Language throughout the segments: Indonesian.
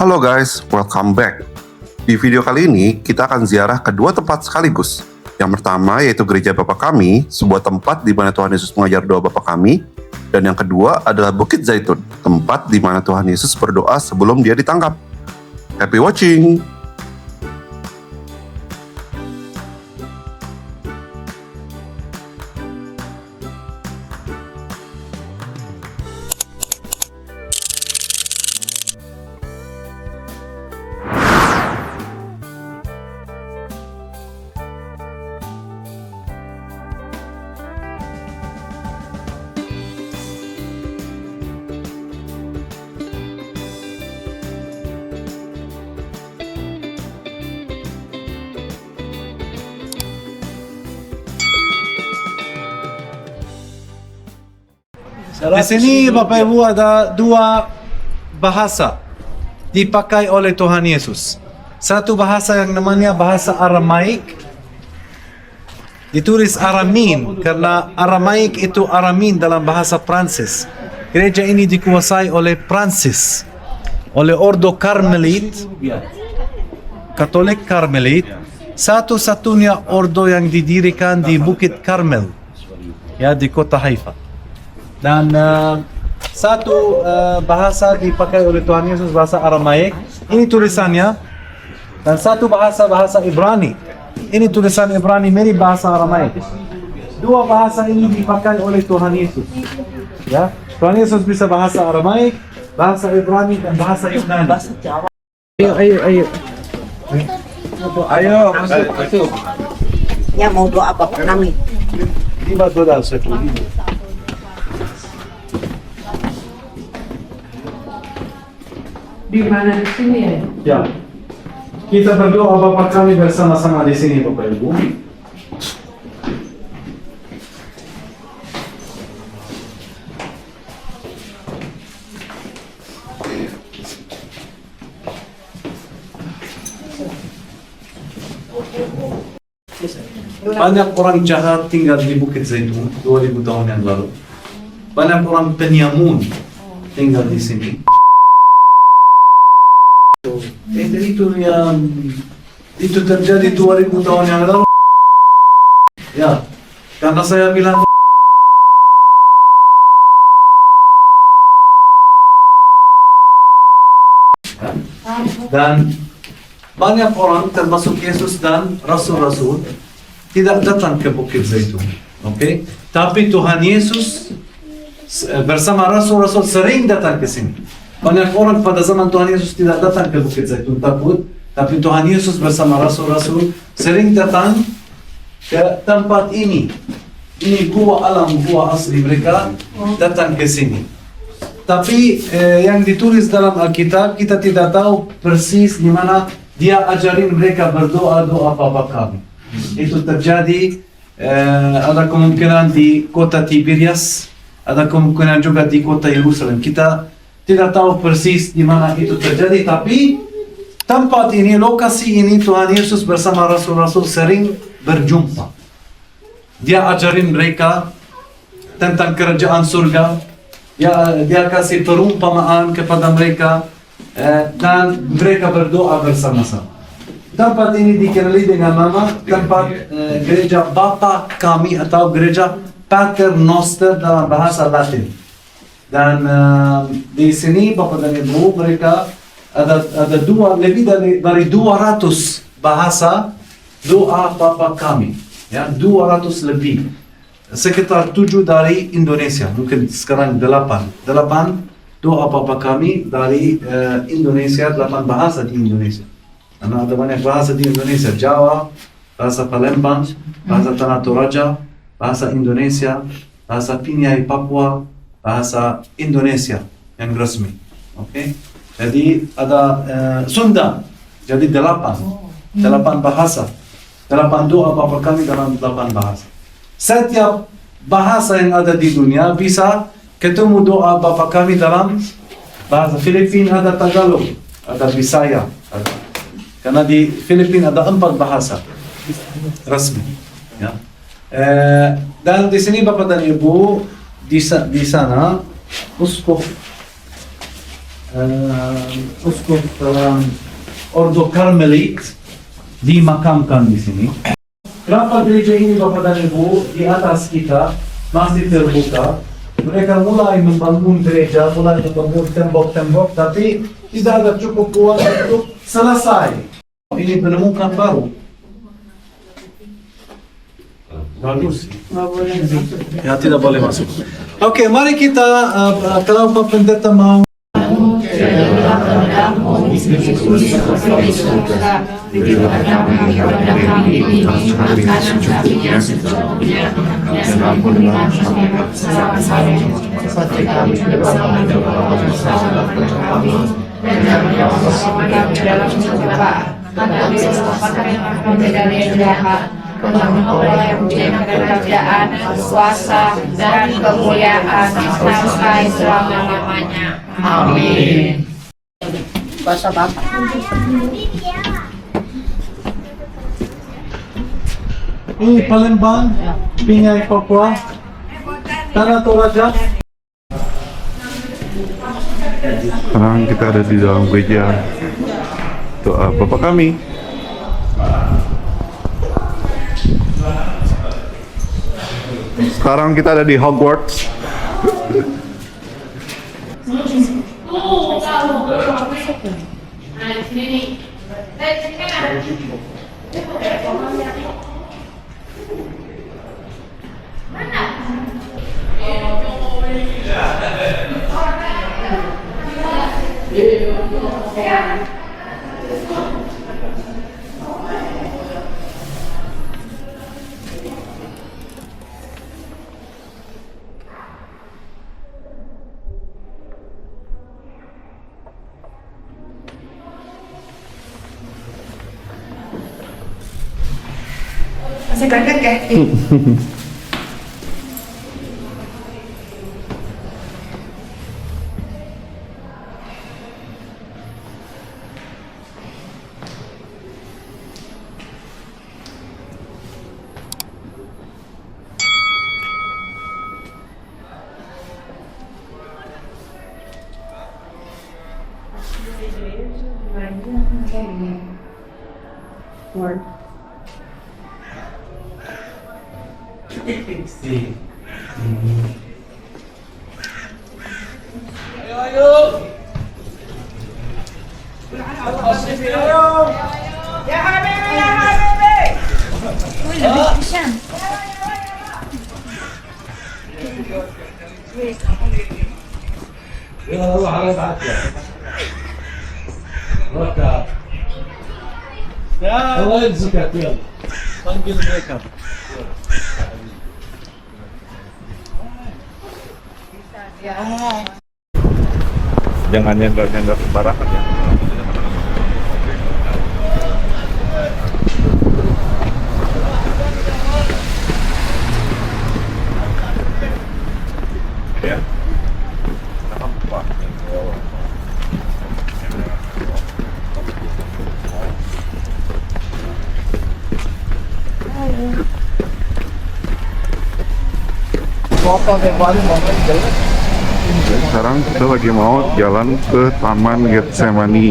Halo guys, welcome back. Di video kali ini, kita akan ziarah ke dua tempat sekaligus. Yang pertama yaitu Gereja Bapa Kami, sebuah tempat di mana Tuhan Yesus mengajar doa Bapa Kami. Dan yang kedua adalah Bukit Zaitun, tempat di mana Tuhan Yesus berdoa sebelum dia ditangkap. Happy watching! Di sini Bapak Ibu ada dua bahasa dipakai oleh Tuhan Yesus. Satu bahasa yang namanya bahasa Aramaik, ditulis Aramin karena Aramaik itu Aramin dalam bahasa Prancis. Gereja ini dikuasai oleh Prancis, oleh Ordo Karmelit, Katolik Karmelit, satu-satunya ordo yang didirikan di Bukit Karmel, ya, di kota Haifa. Dan satu bahasa dipakai oleh Tuhan Yesus, bahasa Aramaik, ini tulisannya. Dan satu bahasa Ibrani, ini tulisan Ibrani mirip bahasa Aramaik. Dua bahasa ini dipakai oleh Tuhan Yesus, ya. Tuhan Yesus bisa bahasa Aramaik, bahasa Ibrani, dan bahasa Yunani. Ayo, masuk. Ya, mau doa apa kami? Lima dolar satu. Di mana di sini ya? Ya. Kita berdoa Bapa Kami bersama-sama di sini Bapak Ibu. Banyak orang jahat tinggal di Bukit Zaitun 2000 tahun yang lalu. Banyak orang penyamun tinggal di sini. Itu terjadi 2000 tahun yang lalu. Ya, karena saya bilang dan banyak orang termasuk Yesus dan Rasul-Rasul tidak datang ke Bukit Zaitun, oke? Tapi Tuhan Yesus bersama Rasul-Rasul sering datang ke sini. Banyak orang pada zaman Tuhan Yesus tidak datang ke Bukit Zaitun, takut. Tapi Tuhan Yesus bersama Rasul-Rasul sering datang ke tempat ini. Ini gua alam, gua asli, mereka datang ke sini. Tapi yang ditulis dalam Alkitab, kita tidak tahu persis di mana dia ajarin mereka berdoa-doa Bapa Kami. Itu terjadi, ada kemungkinan di kota Tiberias, ada kemungkinan juga di kota Yerusalem. Kita tidak tahu persis di mana itu terjadi, tapi tempat ini, lokasi ini, Tuhan Yesus bersama Rasul-Rasul sering berjumpa. Dia ajarin mereka tentang kerajaan surga. Dia kasih perumpamaan kepada mereka, dan mereka berdoa bersama-sama. Tempat ini dikenali dengan nama tempat Gereja Bapa Kami atau Gereja Pater Noster dalam bahasa Latin. Dan di sini Bapak dan Ibu, mereka ada lebih dari 200 bahasa doa Bapa Kami, ya, 200 lebih. Sekitar 7 dari Indonesia, mungkin sekarang 8 doa Bapa Kami dari Indonesia, 8 bahasa di Indonesia. Karena ada banyak bahasa di Indonesia, Jawa, bahasa Palembang, bahasa Tanah Toraja, bahasa Indonesia, bahasa Pinai Papua, bahasa Indonesia yang resmi, oke? Jadi ada Sunda, jadi 8 bahasa, 8 doa Bapa Kami dalam 8 bahasa. Setiap bahasa yang ada di dunia bisa ketemu doa Bapa Kami dalam bahasa. Filipina ada Tagalog, ada Bisaya, karena di Filipina ada 4 bahasa resmi, ya. Dan di sini Bapak dan Ibu, di sana uskup Uskup Ordo Karmelit dimakamkan di sini. Kenapa gereja ini Bapak dan Ibu di atas kita masih terbuka? Mereka mulai membangun gereja, mulai membangun tembok-tembok, tapi tidak ada cukup uang untuk selesai. Ini penemukan baru. Bagus. Ya, tidak boleh masuk. Oke, mari kita, kalau Pak Pendeta mau. Kerajaan, kuasa, dan kemuliaan sampai selama-lamanya. Amin. Kuasa Bapak. Ini Palembang, Pingai Papua, Tanah Toraja. Sekarang kita ada di dalam gereja doa Bapa kami. Sekarang kita ada di Hogwarts. Masih banyak ya? Panggil mereka. Jangan nyenggol-nyenggol sembarangan ya. Ya. Nampak. Sekarang kita lagi mau jalan ke Taman Getsemani.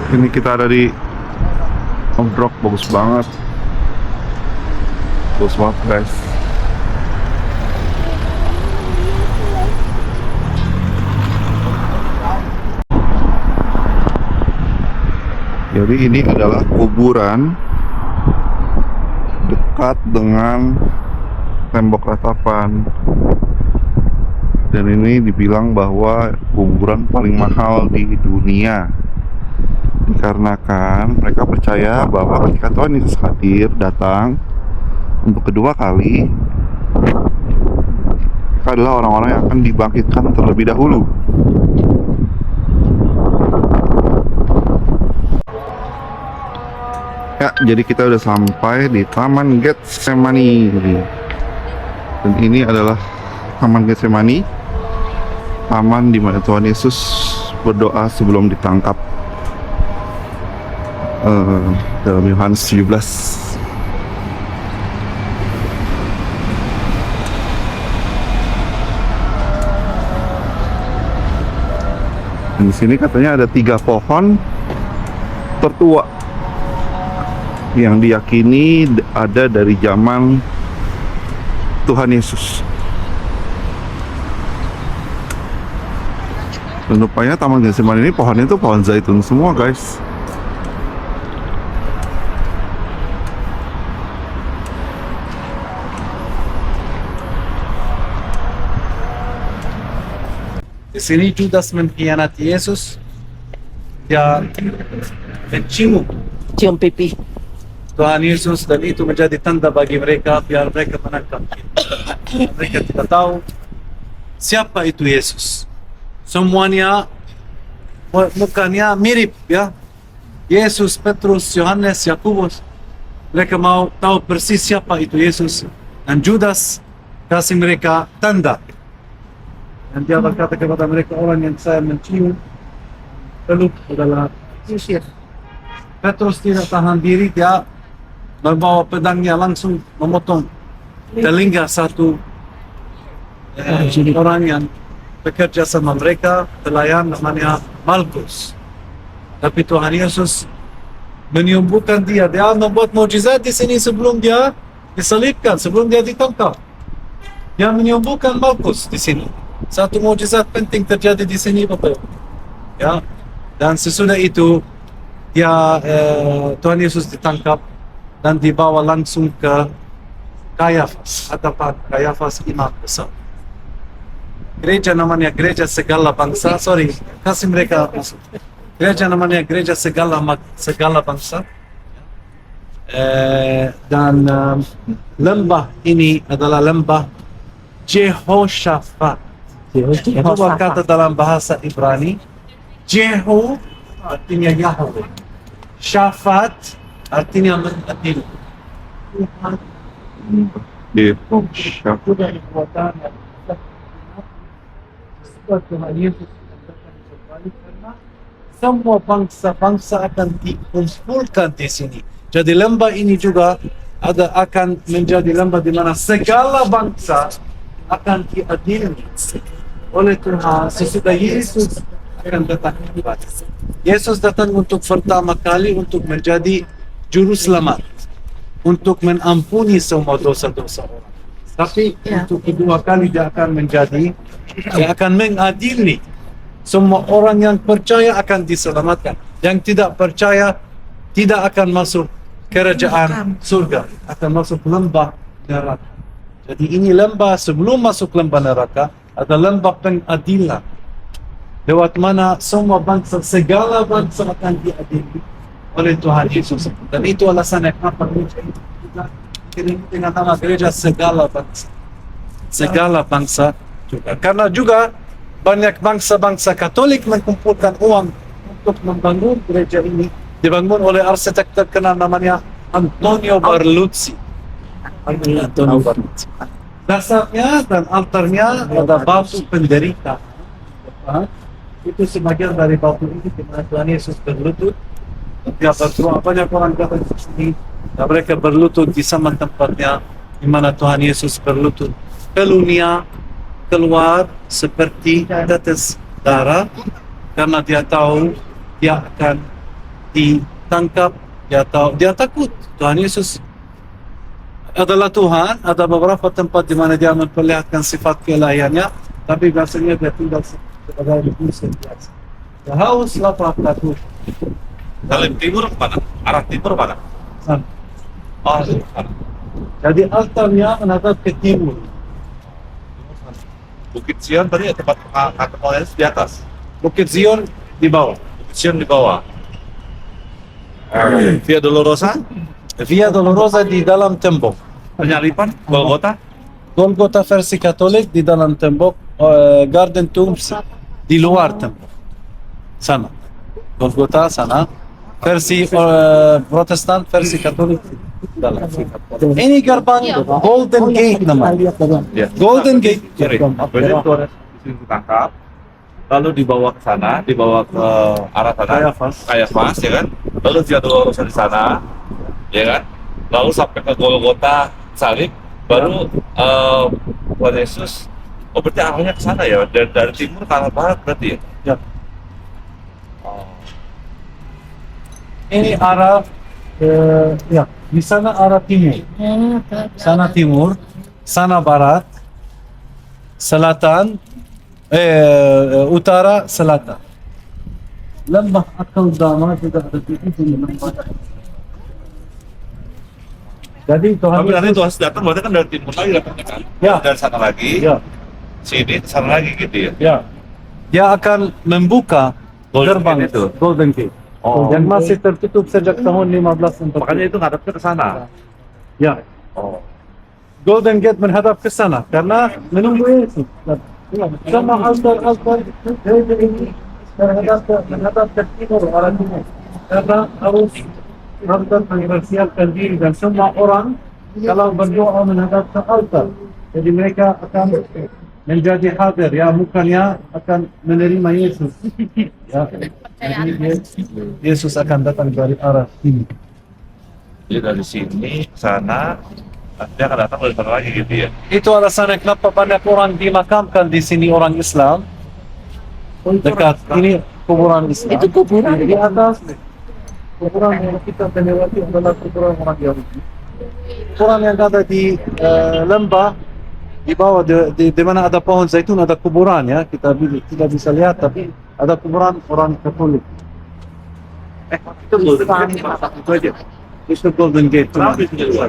Ini kita ada di Ombrok, bagus banget. Bagus banget guys. Jadi ini adalah kuburan dekat dengan tembok ratapan, dan ini dibilang bahwa kuburan paling mahal di dunia, dikarenakan mereka percaya bahwa ketika Tuhan Yesus hadir datang untuk kedua kali, mereka adalah orang-orang yang akan dibangkitkan terlebih dahulu. Ya, jadi kita udah sampai di Taman Getsemani. Dan ini adalah Taman Getsemani, taman di mana Tuhan Yesus berdoa sebelum ditangkap dalam Yohanes 17. Di sini katanya ada 3 pohon tertua yang diyakini ada dari zaman Tuhan Yesus. Dan rupanya Taman Getsemani ini pohonnya itu pohon zaitun semua, guys. Di sini Judas mengkhianati Yesus. Dia mencium Cium pipi. Tuhan Yesus dan itu menjadi tanda bagi mereka biar mereka menangkap dia. Mereka tidak tahu siapa itu Yesus. Semuanya mukanya mirip ya. Yesus, Petrus, Yohanes, Yakobus. Mereka mau tahu persis siapa itu Yesus. Dan Judas kasih mereka tanda. Dan dia berkata kepada mereka, orang yang saya mencium peluk adalah Sisir. Petrus tidak tahan diri, dia membawa pedangnya langsung memotong telinga satu orang yang bekerja sama mereka, pelayan namanya Malkus. Tapi Tuhan Yesus menyembuhkan dia. Dia membuat mukjizat di sini sebelum dia disalibkan, sebelum dia ditangkap. Dia menyembuhkan Malkus di sini. Satu mukjizat penting terjadi di sini, Bapak. Ya. Dan sesudah itu dia Tuhan Yesus ditangkap dan dibawa langsung ke Kayafas, hadapan Kayafas imam besar. Gereja namanya gereja segala bangsa, kasih mereka masuk. Gereja namanya gereja segala bangsa. Dan lembah ini adalah lembah Jehoshaphat. Itu berkata dalam bahasa Ibrani, Jeho artinya Yahweh, Shaphat artinya mengadili. Tuhan sudah dikuatkan sebab Tuhan Yesus akan kembali karena semua bangsa-bangsa akan dikumpulkan di sini. Jadi lembah ini juga akan menjadi lembah di mana segala bangsa akan diadili oleh Tuhan sesudah Yesus akan datang kembali. Yesus datang untuk pertama kali untuk menjadi juru selamat, untuk menampuni semua dosa-dosa orang. Tapi untuk kedua kali dia akan mengadili semua orang yang percaya akan diselamatkan. Yang tidak percaya tidak akan masuk kerajaan surga, akan masuk lembah neraka. Jadi ini lembah sebelum masuk lembah neraka ada lembah pengadilan. Lewat mana semua bangsa, segala bangsa akan diadili oleh Tuhan Yesus. Dan itu alasannya kenapa gereja itu juga dengan nama gereja segala bangsa. Segala bangsa juga. Karena juga banyak bangsa-bangsa Katolik mengumpulkan uang untuk membangun gereja ini. Dibangun oleh arsitek terkenal namanya Antonio Barluzzi. Antonio Barluzzi. Dasarnya dan altarnya ada batu penderita. Itu sebagian dari batu ini di mana Tuhan Yesus berlutut. Dia berdoa, banyak orang datang ke sini dan mereka berlutut di sama tempatnya di mana Tuhan Yesus berlutut. Keluarnya keluar seperti tetes darah karena dia tahu dia akan ditangkap. Dia takut. Tuhan Yesus adalah Tuhan. Ada beberapa tempat di mana dia memperlihatkan sifat keilahiannya, tapi biasanya dia tinggal sebagai manusia biasa. Dia haus lapar takut. Kalau timur mana? Arah timur mana? Sana. Jadi altarnya menghadap ke timur. Bukit Sion tadi ya tempat kata di atas. Bukit Zion di bawah. Bukit Sion di bawah. Via Dolorosa, Via Dolorosa di dalam tembok. penyalipan, Golgota. Golgota versi Katolik di dalam tembok. Garden Tombs di luar tembok. Sana. Golgota sana. Versi Protestan, versi Katolik di dalam. Ini gerbang Golden Gate namanya. Ya. Golden Gate. Jadi Tuhan Yesus di sini ditangkap, lalu dibawa ke sana, dibawa ke arah sana, Kayafas, ya kan? Lalu Via Dolorosa di sana, ya kan? Lalu sampai ke Golgota salib, baru Tuhan Yesus. Oh berarti arahnya ke sana ya? Dari timur ke arah barat berarti ya? Ya. Oh. Ini arah ya, di sana arah timur. Sana timur, sana barat, selatan, utara, selatan. Lembah Akal Dama juga ada di sini. Jadi Tuhan Tapi nanti Yesus, Tuhan datang berarti kan dari timur lagi datangnya kan? Ya. Dari sana lagi, ya, sini, sana lagi gitu ya? ya, dia akan membuka Golden gerbang Gate itu? Golden Gate. Oh. Yang masih tertutup sejak tahun 1540. Makanya itu ngadepnya ke sana. Ya, Oh. Golden Gate menghadap ke sana karena menunggu Yesus. Sama altar gereja ini menghadap ke timur, arah timur. Karena harus mempersiapkan diri dan semua orang kalau berdoa menghadap ke altar. Jadi mereka akan menjadi hadir, ya, bukannya akan menerima Yesus. Ya, jadi Yesus akan datang dari arah ini. Jadi dari sini ke sana, dia akan datang dari sana lagi gitu ya? Itu alasannya kenapa banyak orang dimakamkan di sini, orang Islam. Dekat ini kuburan Islam. Itu kuburan. Di atas kuburan yang kita lewati adalah kuburan orang Yahudi. Kuburan yang ada di lembah di bawah di mana ada pohon zaitun ada kuburan, ya, kita tidak bisa lihat tapi ada kuburan orang Katolik. Itu Golden Gate, Pak. Itu aja. Itu Golden Gate. Kenapa itu luar?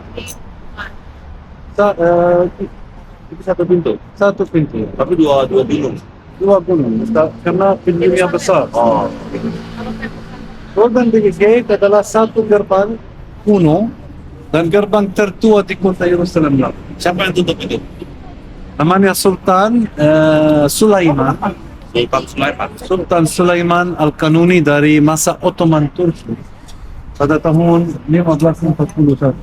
Itu satu pintu. Satu pintu. Tapi dua gunung. Dua gunung. Karena pintunya besar. Oh. Golden Gate adalah satu gerbang kuno dan gerbang tertua di kota Yerusalem. Siapa yang tutup itu? Namanya Sultan Sulaiman. Sultan Sulaiman. Sultan Sulaiman Al-Kanuni dari masa Ottoman Turki pada tahun 1541.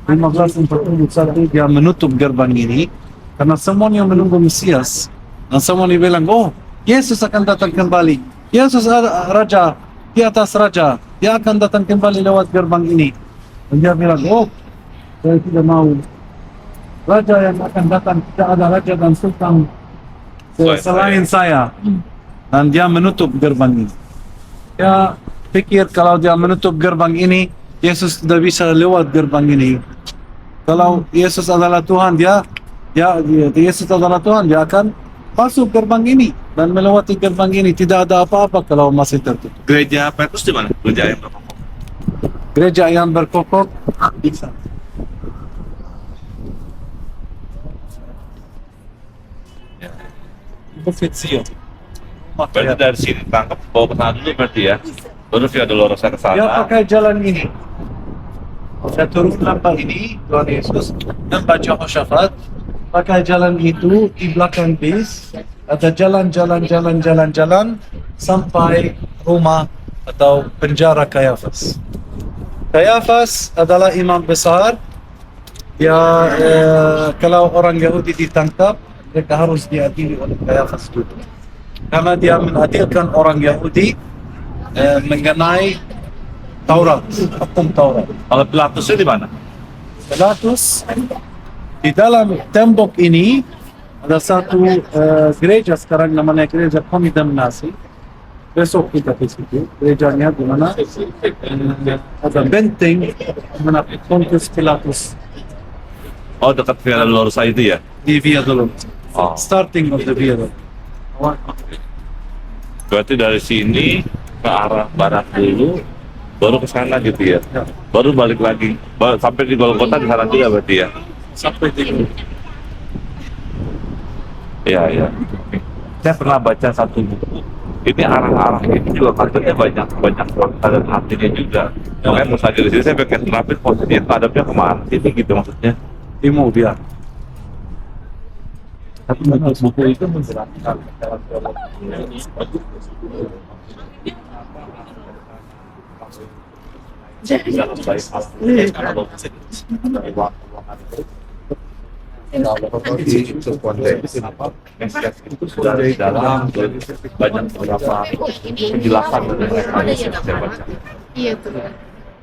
1541 dia menutup gerbang ini karena semuanya menunggu Mesias dan semuanya bilang, oh, Yesus akan datang kembali. Yesus raja, di atas raja, dia akan datang kembali lewat gerbang ini. Dan dia bilang, oh, saya tidak mau. Raja yang akan datang, tidak ada raja dan sultan selain saya. Dan dia menutup gerbang ini. Dia pikir kalau dia menutup gerbang ini, Yesus tidak bisa lewat gerbang ini. Kalau Yesus adalah Tuhan, Yesus adalah Tuhan, dia akan masuk gerbang ini dan melewati gerbang ini. Tidak ada apa-apa kalau masih tertutup. Gereja Petrus di mana? Gereja yang berapa? Gereja yang berkokok di sana. Ufficio. Berarti dari sini tangkap bawa ke sana dulu berarti ya? Baru via Dolorosa ke Dia sana. pakai jalan ini. Saya turun lembah ini, Tuhan Yesus, dan baca Hoshafat. Pakai jalan itu di belakang bis. Ada jalan sampai rumah atau penjara Kayafas. Kayafas adalah imam besar. Ya, kalau orang Yahudi ditangkap, mereka harus diadili oleh Kayafas dulu. Karena dia mengadilkan orang Yahudi mengenai Taurat, hukum Taurat. Kalau Pilatusnya di mana? Pilatus di dalam tembok ini ada satu gereja sekarang namanya gereja kondemnasi. Besok kita ke situ. Gerejanya di mana ada benteng di mana Pontius Pilatus Oh, dekat via Dolorosa itu ya? di Via Dolorosa. Oh. Starting of the Via Dolorosa. Berarti dari sini ke arah barat dulu, baru ke sana gitu ya? Ya. Baru balik lagi, sampai di Golgota di sana juga berarti ya? Sampai di Iya. Saya pernah baca satu buku. Ini arah-arah ini juga katanya banyak fakta dan artinya juga. Makanya pas lagi di sini saya pengen terapin posisinya hadapnya kemana sih gitu maksudnya. timur dia. Tapi buku itu menjelaskan secara teologi. Dalam baik kalau Itu konteks. Mesias itu sudah di dalam banyak beberapa penjelasan mengenai Mesias saya baca. Iya tuh.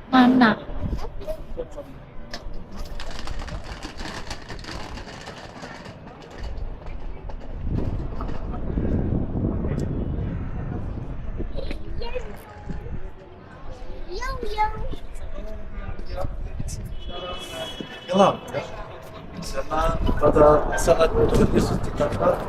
Mana? pada saat Tuhan Yesus ditangkap,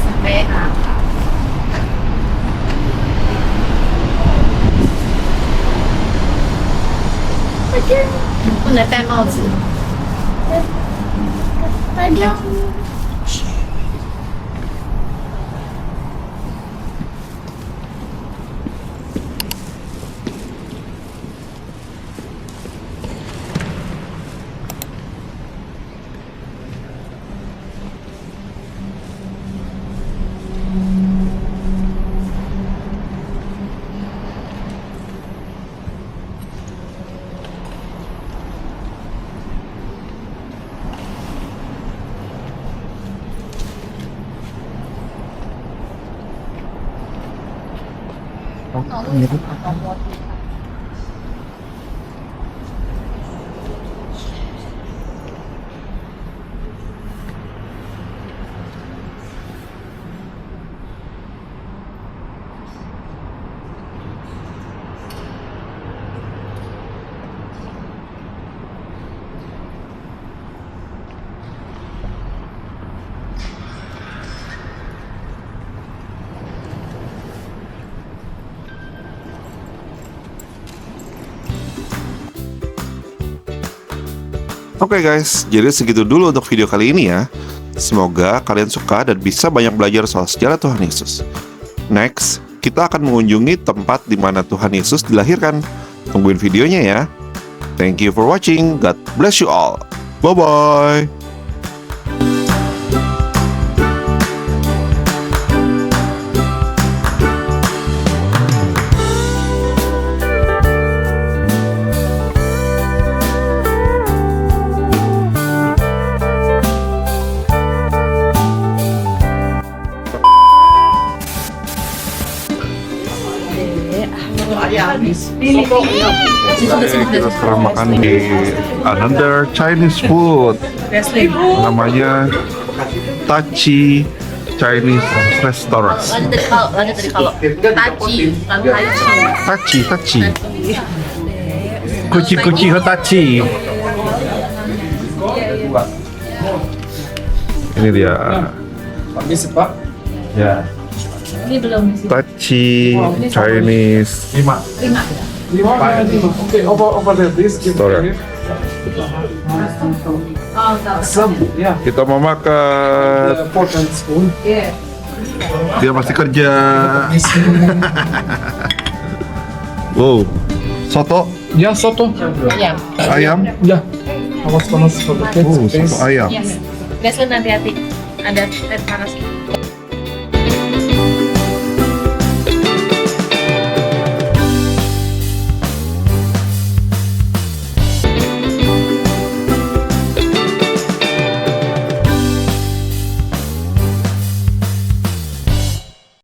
sampai 不能戴帽子。Oke guys, jadi segitu dulu untuk video kali ini ya. Semoga kalian suka dan bisa banyak belajar soal sejarah Tuhan Yesus. Next, kita akan mengunjungi tempat di mana Tuhan Yesus dilahirkan. Tungguin videonya ya. Thank you for watching. God bless you all. Bye-bye. Kita sekarang makan di another Chinese food. Namanya Tachi Chinese Restaurant. Lanjut tadi kalau Tachi, bukan Tachi. Kuci Hotachi. Ini dia. Permisi Pak. Ya. ini belum sih. Tachi Chinese 5. Oke, over there please. Restaurant. Oh, enggak. Some, ya. Kita mau makan. Fork and spoon. Iya. Dia masih kerja. Wow. Soto Ya, soto. Ayam. ayam. Ya. Awas panas for the kids, Oh, please. soto ayam. Yes. Breslin hati-hati. Ada teh panas.